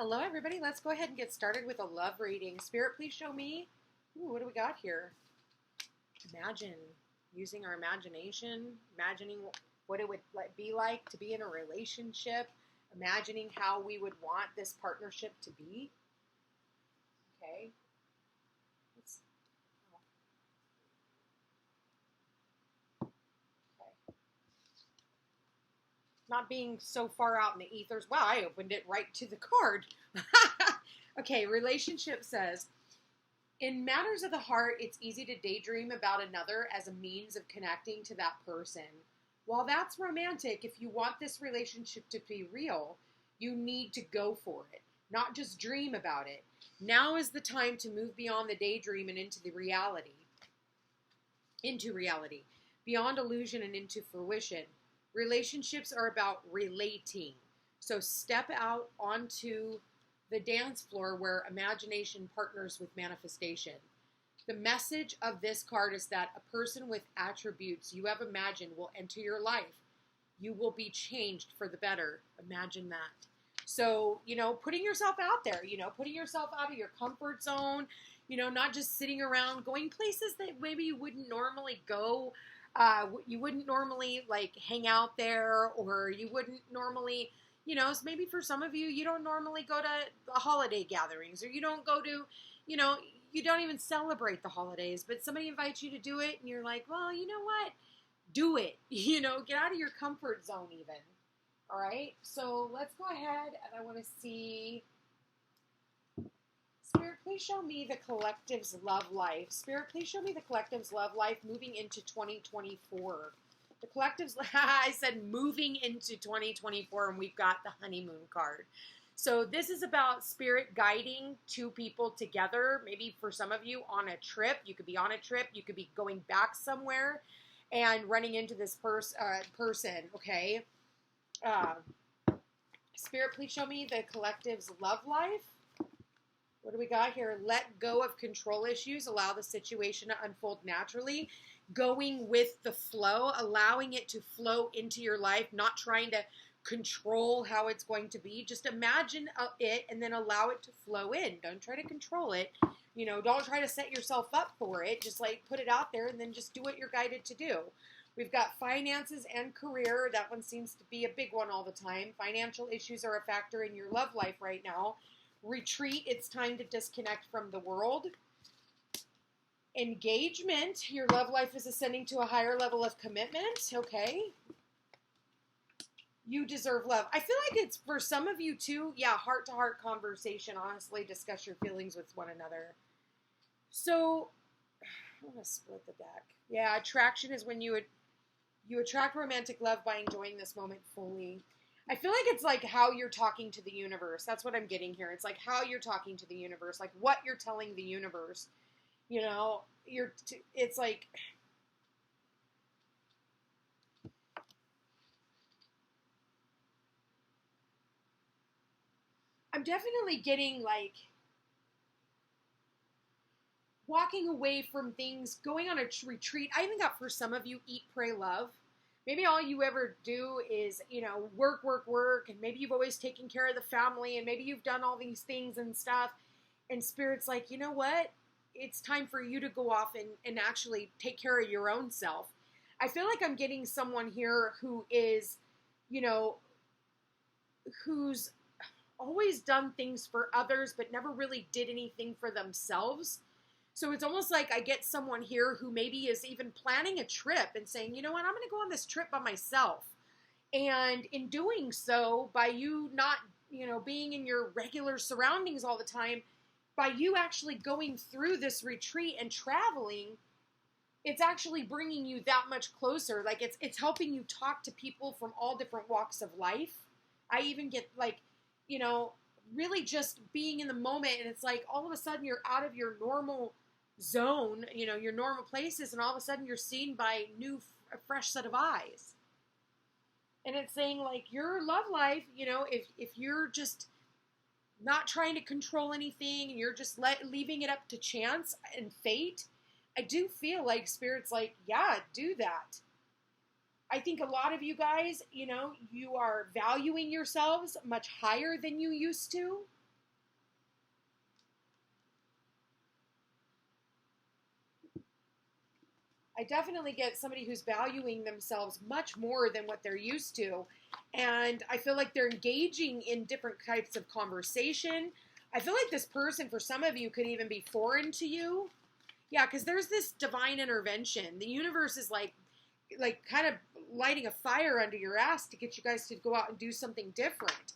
Hello, everybody. Let's go ahead and get started with a love reading. Spirit, please show me. Ooh, what do we got here? Imagine. Using our imagination. Imagining what it would be like to be in a relationship. Imagining how we would want this partnership to be. Okay. Not being so far out in the ethers. Wow, I opened it right to the card. Okay, relationship says, in matters of the heart, it's easy to daydream about another as a means of connecting to that person. While that's romantic, if you want this relationship to be real, you need to go for it, not just dream about it. Now is the time to move beyond the daydream and into reality, beyond illusion and into fruition. Relationships are about relating. So step out onto the dance floor where imagination partners with manifestation. The message of this card is that a person with attributes you have imagined will enter your life. You will be changed for the better. Imagine that. So, putting yourself out there, putting yourself out of your comfort zone, not just sitting around going places that maybe you wouldn't normally go. You wouldn't normally hang out there, or you wouldn't normally, maybe for some of you, you don't normally go to the holiday gatherings, or you don't go to, you don't even celebrate the holidays, but somebody invites you to do it and you're like, well, you know what? Do it, get out of your comfort zone even. All right. So let's go ahead and I want to see, Spirit, please show me the collective's love life. Spirit, please show me the collective's love life moving into 2024. The collective's, I said moving into 2024, and we've got the honeymoon card. So this is about Spirit guiding two people together. Maybe for some of you on a trip. You could be on a trip. You could be going back somewhere and running into this person, okay? Spirit, please show me the collective's love life. What do we got here? Let go of control issues. Allow the situation to unfold naturally. Going with the flow. Allowing it to flow into your life. Not trying to control how it's going to be. Just imagine it and then allow it to flow in. Don't try to control it. Don't try to set yourself up for it. Just put it out there and then just do what you're guided to do. We've got finances and career. That one seems to be a big one all the time. Financial issues are a factor in your love life right now. Retreat, it's time to disconnect from the world. Engagement, your love life is ascending to a higher level of commitment, okay? You deserve love. I feel like it's for some of you too, heart-to-heart conversation, honestly, discuss your feelings with one another. So, I'm going to split the deck. Yeah, attraction is when you attract romantic love by enjoying this moment fully. I feel like it's how you're talking to the universe. That's what I'm getting here. It's how you're talking to the universe, what you're telling the universe. It's I'm definitely getting walking away from things, going on a retreat. I even got, for some of you, eat, pray, love. Maybe all you ever do is, work, and maybe you've always taken care of the family, and maybe you've done all these things and stuff, and Spirit's like, you know what? It's time for you to go off and actually take care of your own self. I feel like I'm getting someone here who is, who's always done things for others, but never really did anything for themselves. So it's almost like I get someone here who maybe is even planning a trip and saying, you know what, I'm going to go on this trip by myself. And in doing so, by you not, being in your regular surroundings all the time, by you actually going through this retreat and traveling, it's actually bringing you that much closer. It's helping you talk to people from all different walks of life. I even get really just being in the moment, and it's all of a sudden you're out of your normal zone, your normal places, and all of a sudden you're seen by a fresh set of eyes. And it's saying your love life, if you're just not trying to control anything and you're just leaving it up to chance and fate, I do feel like Spirit's do that. I think a lot of you guys, you are valuing yourselves much higher than you used to. I definitely get somebody who's valuing themselves much more than what they're used to. And I feel like they're engaging in different types of conversation. I feel like this person, for some of you, could even be foreign to you. Yeah, because there's this divine intervention. The universe is like kind of lighting a fire under your ass to get you guys to go out and do something different.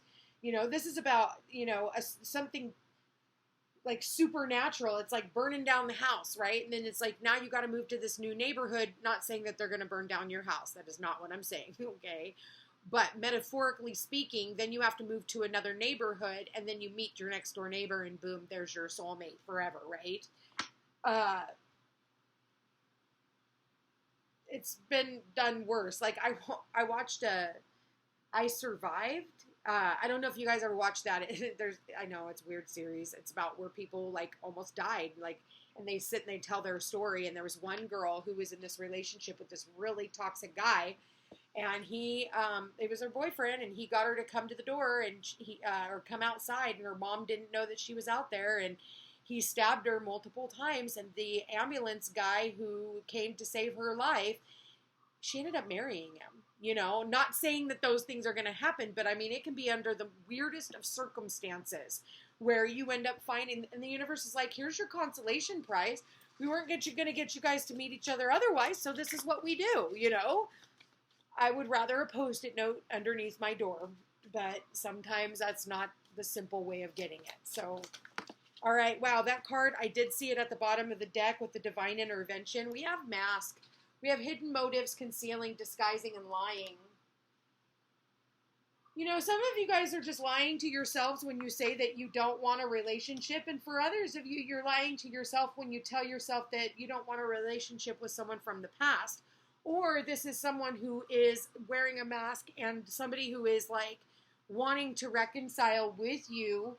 This is about, something like supernatural. It's like burning down the house, right? And then it's like, now you got to move to this new neighborhood. Not saying that they're going to burn down your house. That is not what I'm saying, okay? But metaphorically speaking, then you have to move to another neighborhood, and then you meet your next door neighbor, and boom, there's your soulmate forever, right? It's been done worse. Like, I watched I Survived. I don't know if you guys ever watched that. I know it's a weird series. It's about where people like almost died, like, and they sit and they tell their story. And there was one girl who was in this relationship with this really toxic guy, and it was her boyfriend, and he got her to come to the door and or come outside, and her mom didn't know that she was out there, and he stabbed her multiple times, and the ambulance guy who came to save her life, she ended up marrying him. Not saying that those things are going to happen, but I mean, it can be under the weirdest of circumstances where you end up finding, and the universe is like, here's your consolation prize. We weren't going to get you guys to meet each other otherwise, so this is what we do, I would rather a Post-it note underneath my door, but sometimes that's not the simple way of getting it. So, all right, wow, that card, I did see it at the bottom of the deck with the divine intervention. We have mask. We have hidden motives, concealing, disguising, and lying. Some of you guys are just lying to yourselves when you say that you don't want a relationship. And for others of you, you're lying to yourself when you tell yourself that you don't want a relationship with someone from the past. Or this is someone who is wearing a mask and somebody who is like wanting to reconcile with you.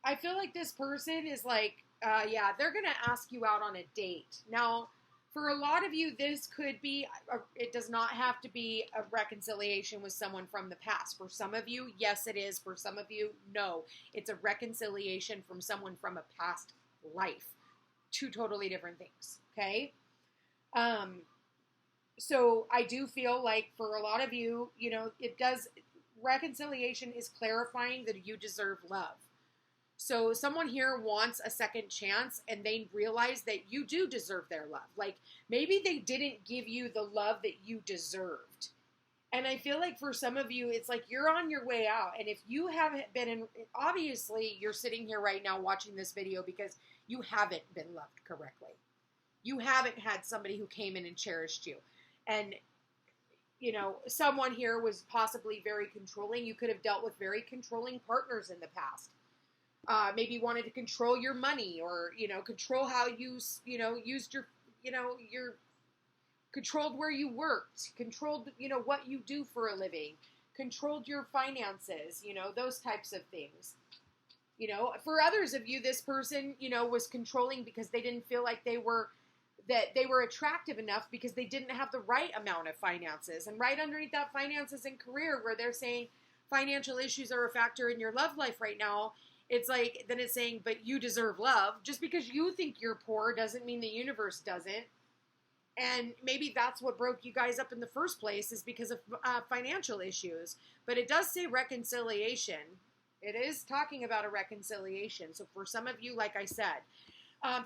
I feel like this person is like, they're going to ask you out on a date. Now, for a lot of you, this could be, it does not have to be a reconciliation with someone from the past. For some of you, yes, it is. For some of you, no. It's a reconciliation from someone from a past life. Two totally different things, okay? So I do feel like for a lot of you, reconciliation is clarifying that you deserve love. So someone here wants a second chance, and they realize that you do deserve their love. Like, maybe they didn't give you the love that you deserved. And I feel like for some of you, it's like you're on your way out. And if you haven't been obviously you're sitting here right now watching this video because you haven't been loved correctly. You haven't had somebody who came in and cherished you. And, someone here was possibly very controlling. You could have dealt with very controlling partners in the past. Maybe wanted to control your money, or, control how you, used your, controlled where you worked, controlled, what you do for a living, controlled your finances, those types of things. For others of you, this person, was controlling because they didn't feel like they were attractive enough because they didn't have the right amount of finances. And right underneath that, finances and career, where they're saying financial issues are a factor in your love life right now. It's like, then it's saying, but you deserve love. Just because you think you're poor doesn't mean the universe doesn't. And maybe that's what broke you guys up in the first place, is because of financial issues. But it does say reconciliation. It is talking about a reconciliation. So for some of you, like I said,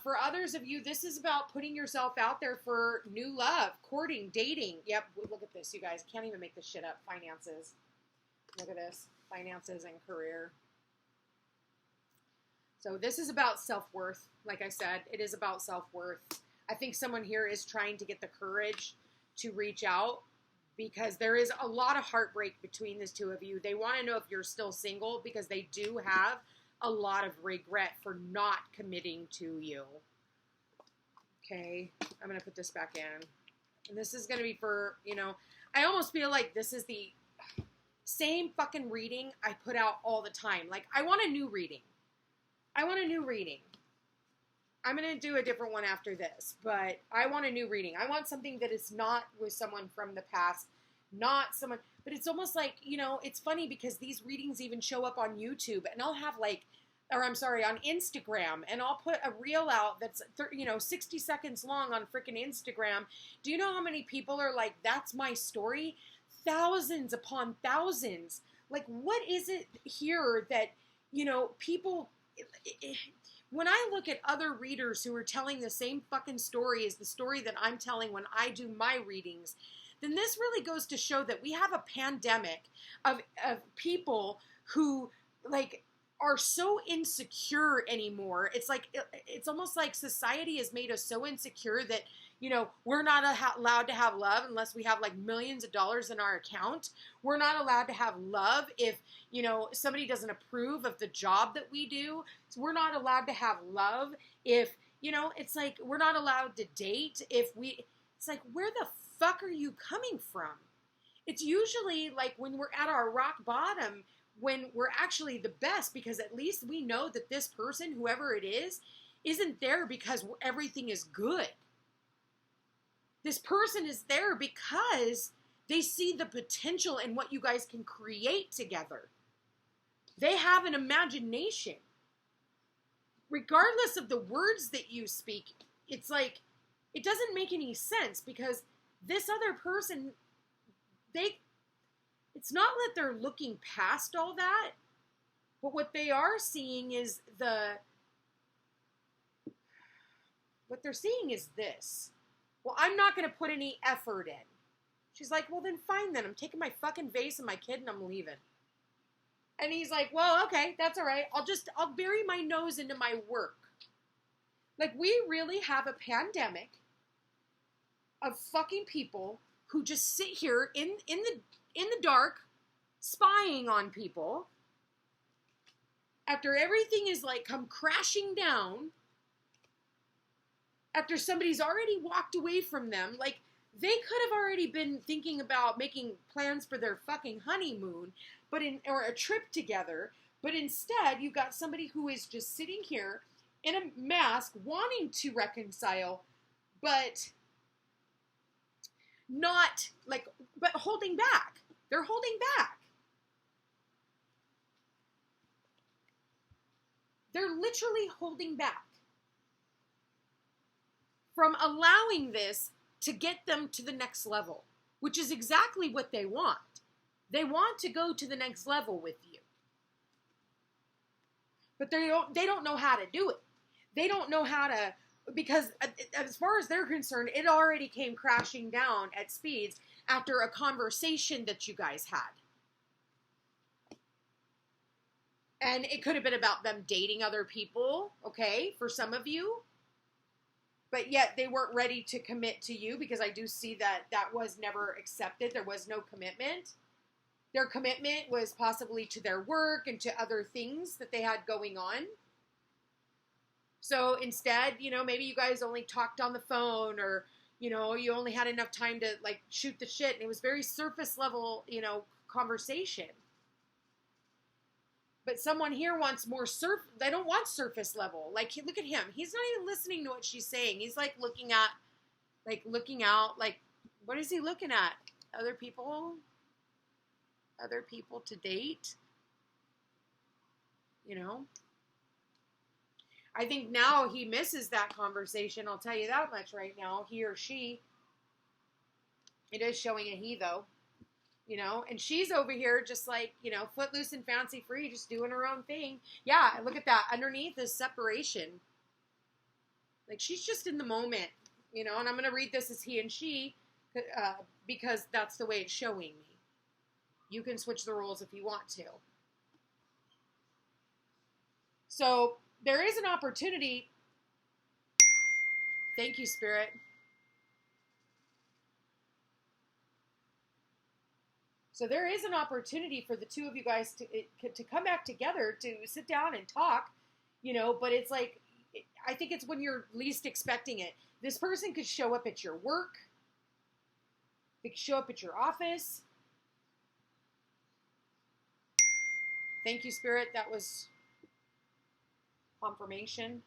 for others of you, this is about putting yourself out there for new love, courting, dating. Yep, look at this, you guys. Can't even make this shit up. Finances. Look at this. Finances and career. So this is about self-worth. Like I said, it is about self-worth. I think someone here is trying to get the courage to reach out, because there is a lot of heartbreak between the two of you. They want to know if you're still single, because they do have a lot of regret for not committing to you. Okay, I'm going to put this back in. And this is going to be for, I almost feel like this is the same fucking reading I put out all the time. Like, I want a new reading. I'm going to do a different one after this, but I want a new reading. I want something that is not with someone from the past, not someone, but it's almost like, you know, it's funny because these readings even show up on YouTube, and I'll have like, or I'm sorry, on Instagram, and I'll put a reel out that's, 60 seconds long on freaking Instagram. Do you know how many people are like, that's my story? Thousands upon thousands. Like, what is it here that, you know, people, when I look at other readers who are telling the same fucking story as the story that I'm telling when I do my readings, then this really goes to show that we have a pandemic of people who, like, are so insecure anymore. It's like, it's almost like society has made us so insecure that, you know, we're not allowed to have love unless we have like millions of dollars in our account. We're not allowed to have love if, you know, somebody doesn't approve of the job that we do. So we're not allowed to have love if, you know, it's like we're not allowed to date if we, it's like, where the fuck are you coming from? It's usually like when we're at our rock bottom, when we're actually the best, because at least we know that this person, whoever it is, isn't there because everything is good. This person is there because they see the potential in what you guys can create together. They have an imagination. Regardless of the words that you speak, it's like, it doesn't make any sense because this other person, it's not that they're looking past all that, but what they are seeing is what they're seeing is this. Well, I'm not going to put any effort in. She's like, well, then fine then. I'm taking my fucking vase and my kid and I'm leaving. And he's like, well, okay, that's all right. I'll bury my nose into my work. Like, we really have a pandemic of fucking people who just sit here in the dark, spying on people after everything is like come crashing down, after somebody's already walked away from them. Like, they could have already been thinking about making plans for their fucking honeymoon, or a trip together, but instead you got somebody who is just sitting here in a mask wanting to reconcile, but not like, but holding back. They're holding back. They're literally holding back from allowing this to get them to the next level, which is exactly what they want. They want to go to the next level with you. But they don't know how to do it. They don't know how to, because as far as they're concerned, it already came crashing down at speeds after a conversation that you guys had. And it could have been about them dating other people, okay, for some of you. But yet they weren't ready to commit to you, because I do see that was never accepted. There was no commitment. Their commitment was possibly to their work and to other things that they had going on. So instead, you know, maybe you guys only talked on the phone, or, you know, you only had enough time to like shoot the shit. And it was very surface level, you know, conversation. But someone here wants more they don't want surface level. Like, look at him. He's not even listening to what she's saying. He's like looking out, like, what is he looking at? Other people to date, you know? I think now he misses that conversation. I'll tell you that much right now. He or she. It is showing a he, though. You know, and she's over here just like, you know, footloose and fancy free, just doing her own thing. Yeah, look at that. Underneath is separation. Like, she's just in the moment, you know, and I'm going to read this as he and she because that's the way it's showing me. You can switch the roles if you want to. So there is an opportunity. Thank you, Spirit. So there is an opportunity for the two of you guys to come back together, to sit down and talk, you know, but it's like, I think it's when you're least expecting it. This person could show up at your work. They could show up at your office. Thank you, Spirit. That was confirmation.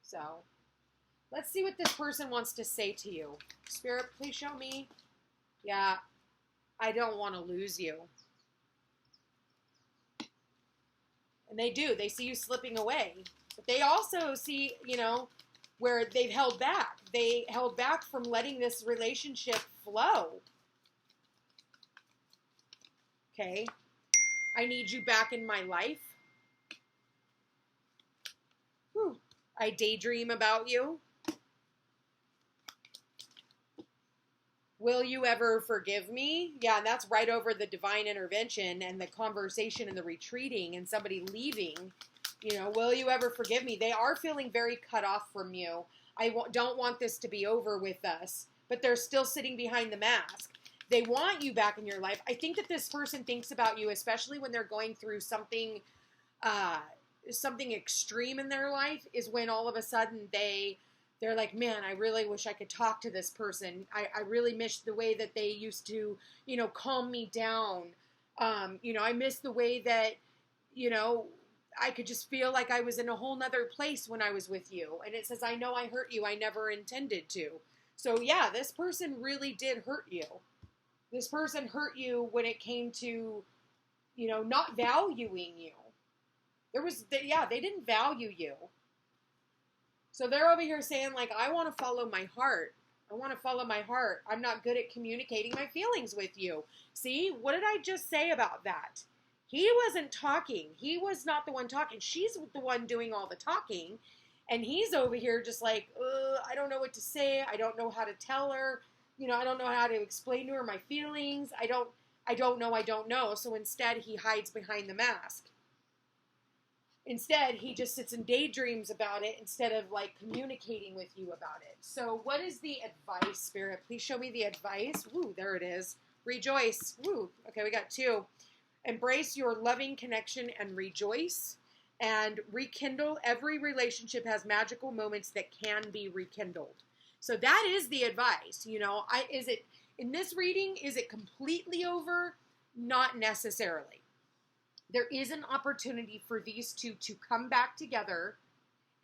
So Let's see what this person wants to say to you. Spirit, please show me. Yeah, I don't want to lose you. And they do. They see you slipping away. But they also see, you know, where they've held back. They held back from letting this relationship flow. Okay. I need you back in my life. Whew. I daydream about you. Will you ever forgive me? Yeah, and that's right over the divine intervention and the conversation and the retreating and somebody leaving. You know, will you ever forgive me? They are feeling very cut off from you. I don't want this to be over with us, but they're still sitting behind the mask. They want you back in your life. I think that this person thinks about you, especially when they're going through something extreme in their life, is when all of a sudden they're like, man, I really wish I could talk to this person. I really miss the way that they used to, you know, calm me down. You know, I miss the way that, you know, I could just feel like I was in a whole nother place when I was with you. And it says, I know I hurt you. I never intended to. So yeah, this person really did hurt you. This person hurt you when it came to, you know, not valuing you. They didn't value you. So they're over here saying, like, I want to follow my heart. I want to follow my heart. I'm not good at communicating my feelings with you. See, what did I just say about that? He wasn't talking. He was not the one talking. She's the one doing all the talking. And he's over here just like, I don't know what to say. I don't know how to tell her. You know, I don't know how to explain to her my feelings. I don't know. So instead, he hides behind the mask. Instead, he just sits and daydreams about it instead of, like, communicating with you about it. So what is the advice, Spirit? Please show me the advice. Woo, there it is. Rejoice. Woo. Okay, we got 2. Embrace your loving connection and rejoice. And rekindle. Every relationship has magical moments that can be rekindled. So that is the advice. You know, in this reading, is it completely over? Not necessarily. There is an opportunity for these two to come back together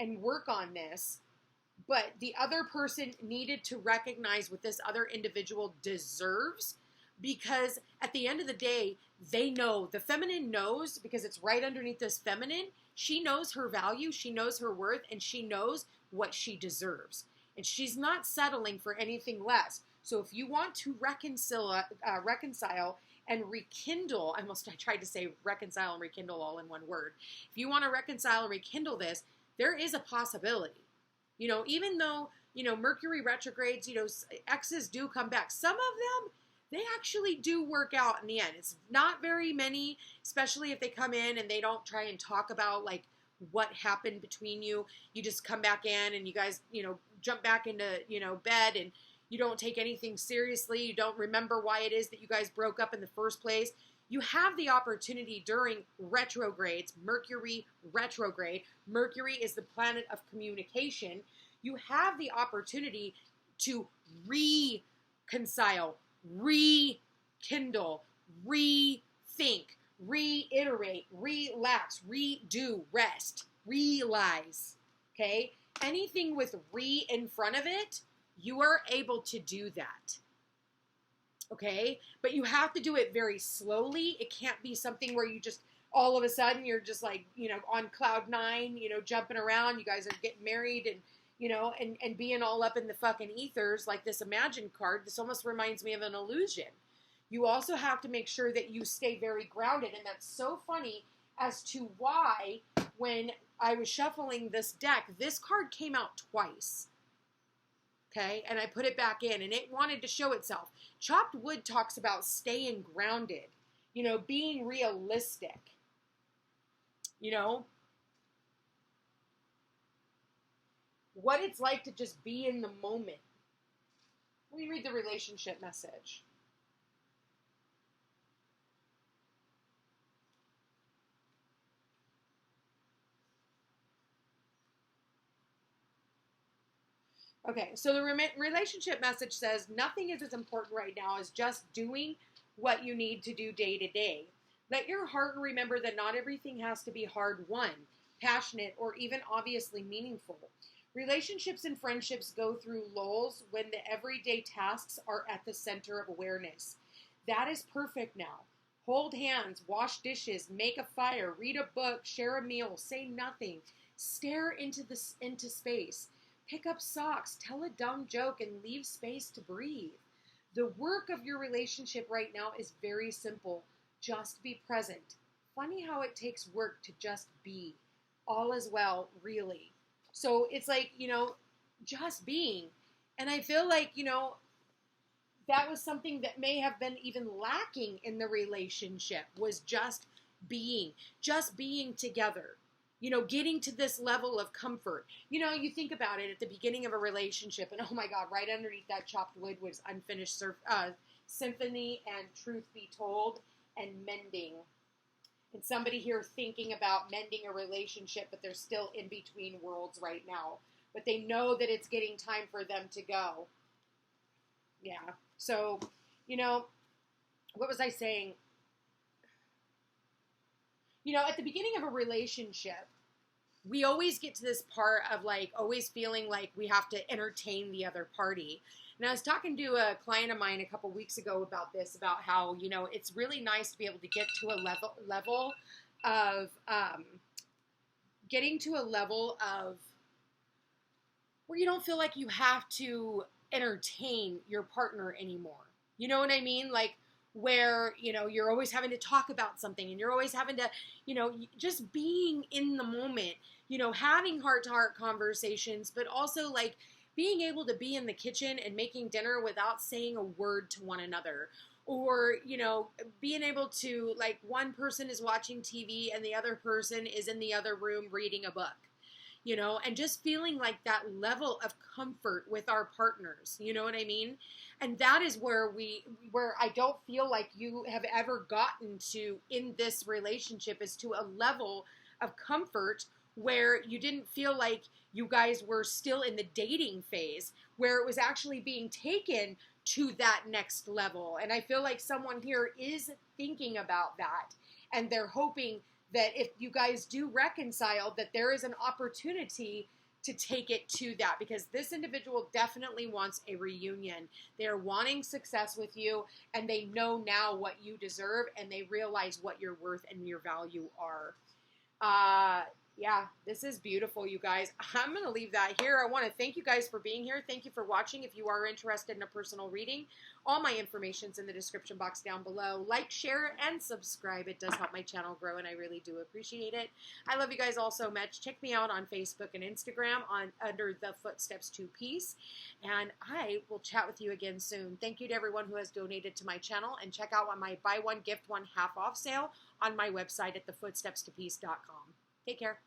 and work on this, but the other person needed to recognize what this other individual deserves, because at the end of the day, they know, the feminine knows, because it's right underneath this feminine, she knows her value, she knows her worth, and she knows what she deserves. And she's not settling for anything less. So if you want to reconcile and rekindle, I tried to say reconcile and rekindle all in one word. If you want to reconcile and rekindle this, there is a possibility. You know, even though, you know, Mercury retrogrades, you know, exes do come back. Some of them, they actually do work out in the end. It's not very many, especially if they come in and they don't try and talk about, like, what happened between you. You just come back in and you guys, you know, jump back into, you know, bed, and you don't take anything seriously. You don't remember why it is that you guys broke up in the first place. You have the opportunity during retrogrades, Mercury retrograde. Mercury is the planet of communication. You have the opportunity to reconcile, rekindle, rethink, reiterate, relax, redo, rest, realize. Okay? Anything with re in front of it, you are able to do that. Okay? But you have to do it very slowly. It can't be something where you just, all of a sudden, you're just like, you know, on cloud 9, you know, jumping around. You guys are getting married and, you know, and being all up in the fucking ethers like this Imagine card. This almost reminds me of an illusion. You also have to make sure that you stay very grounded. And that's so funny as to why, when I was shuffling this deck, this card came out twice. Okay, and I put it back in, and it wanted to show itself. Chopped Wood talks about staying grounded, you know, being realistic, you know, what it's like to just be in the moment. Let me read the relationship message. Okay, so the relationship message says, nothing is as important right now as just doing what you need to do day to day. Let your heart remember that not everything has to be hard-won, passionate, or even obviously meaningful. Relationships and friendships go through lulls when the everyday tasks are at the center of awareness. That is perfect now. Hold hands, wash dishes, make a fire, read a book, share a meal, say nothing. Stare into space. Pick up socks, tell a dumb joke, and leave space to breathe. The work of your relationship right now is very simple. Just be present. Funny how it takes work to just be. All is well, really. So it's like, just being. And I feel like, that was something that may have been even lacking in the relationship, was just being together, getting to this level of comfort. You think about it at the beginning of a relationship, and oh my God, right underneath that chopped wood was Unfinished Symphony and Truth Be Told and Mending. And somebody here thinking about mending a relationship, but they're still in between worlds right now. But they know that it's getting time for them to go. Yeah. So, what was I saying? At the beginning of a relationship, we always get to this part of like always feeling like we have to entertain the other party. And I was talking to a client of mine a couple weeks ago about this, about how, it's really nice to be able to get to a level of, getting to a level of where you don't feel like you have to entertain your partner anymore. You know what I mean? Like where, you're always having to talk about something and you're always having to, just being in the moment, having heart-to-heart conversations, but also like being able to be in the kitchen and making dinner without saying a word to one another. Or, being able to, like, one person is watching TV and the other person is in the other room reading a book. And just feeling like that level of comfort with our partners, you know what I mean? And that is where I don't feel like you have ever gotten to in this relationship, is to a level of comfort where you didn't feel like you guys were still in the dating phase, where it was actually being taken to that next level. And I feel like someone here is thinking about that, and they're hoping that if you guys do reconcile, that there is an opportunity to take it to that, because this individual definitely wants a reunion. They're wanting success with you, and they know now what you deserve, and they realize what your worth and your value are. Yeah, this is beautiful, you guys. I'm going to leave that here. I want to thank you guys for being here. Thank you for watching. If you are interested in a personal reading, all my information's in the description box down below. Like, share, and subscribe. It does help my channel grow, and I really do appreciate it. I love you guys all so much. Check me out on Facebook and Instagram under the Footsteps to Peace, and I will chat with you again soon. Thank you to everyone who has donated to my channel, and check out my buy one, gift one half off sale on my website at thefootstepstopeace.com. Take care.